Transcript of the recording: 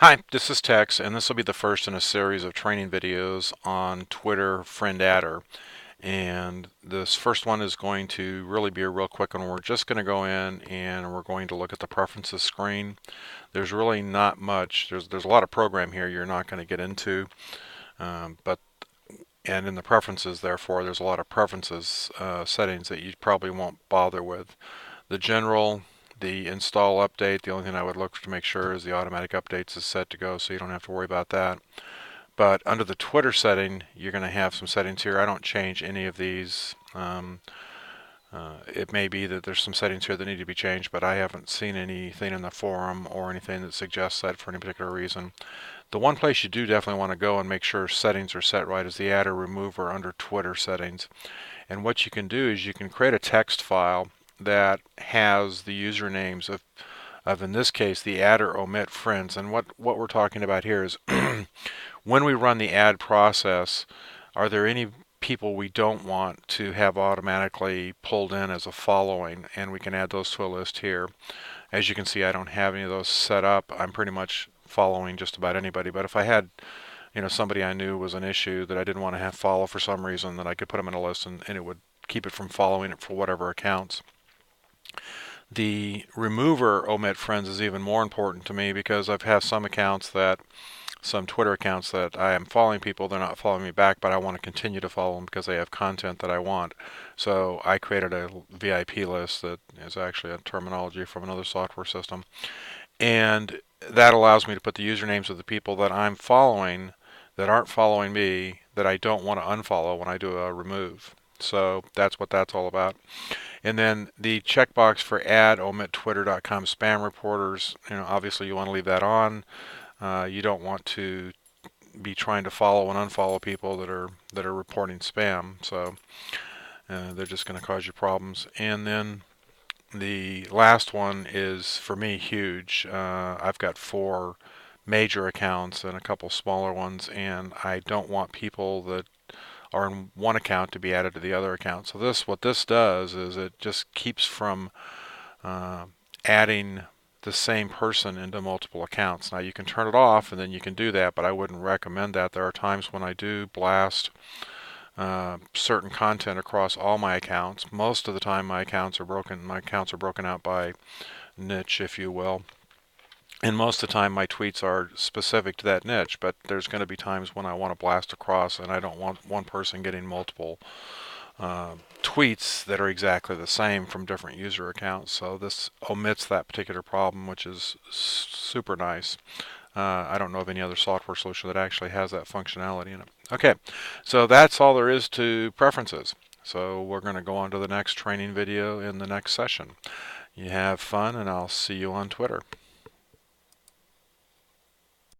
Hi, this is Tex, and this will be the first in a series of training videos on Twitter FriendAdder. And this first one is going to really be a real quick one. We're just going to go in and we're going to look at the preferences screen. There's really not much. There's a lot of program here you're not going to get into, but and in the preferences, therefore, there's a lot of preferences settings that you probably won't bother with. The general, the install update, the only thing I would look to make sure is the automatic updates is set to go, so you don't have to worry about that. But under the Twitter setting, you're going to have some settings here. I don't change any of these. It may be that there's some settings here that need to be changed, but I haven't seen anything in the forum or anything that suggests that for any particular reason. The one place you do definitely want to go and make sure settings are set right is the adder remover under Twitter settings. And what you can do is you can create a text file that has the usernames of in this case, the adder omit friends. And what we're talking about here is when we run the add process, are there any people we don't want to have automatically pulled in as a following? And we can add those to a list here. As you can see, I don't have any of those set up. I'm pretty much following just about anybody. But if I had somebody I knew was an issue that I didn't want to have follow for some reason, then I could put them in a list and it would keep it from following it for whatever accounts. The remover omit friends is even more important to me because I've had some Twitter accounts that I am following people, they're not following me back, but I want to continue to follow them because they have content that I want. So I created a VIP list that is actually a terminology from another software system. And that allows me to put the usernames of the people that I'm following that aren't following me that I don't want to unfollow when I do a remove. So that's what that's all about. And then the checkbox for add omit twitter.com spam reporters, obviously you want to leave that on. You don't want to be trying to follow and unfollow people that are reporting spam. So they're just going to cause you problems. And then the last one is, for me, huge. I've got 4 major accounts and a couple smaller ones, and I don't want people that are in one account to be added to the other account. So what this does is it just keeps from adding the same person into multiple accounts. Now you can turn it off and then you can do that, but I wouldn't recommend that. There are times when I do blast certain content across all my accounts. Most of the time my accounts are broken out by niche, if you will. And most of the time my tweets are specific to that niche, but there's going to be times when I want to blast across and I don't want one person getting multiple tweets that are exactly the same from different user accounts. So this omits that particular problem, which is super nice. I don't know of any other software solution that actually has that functionality in it. Okay, so that's all there is to preferences. So we're going to go on to the next training video in the next session. You have fun, and I'll see you on Twitter.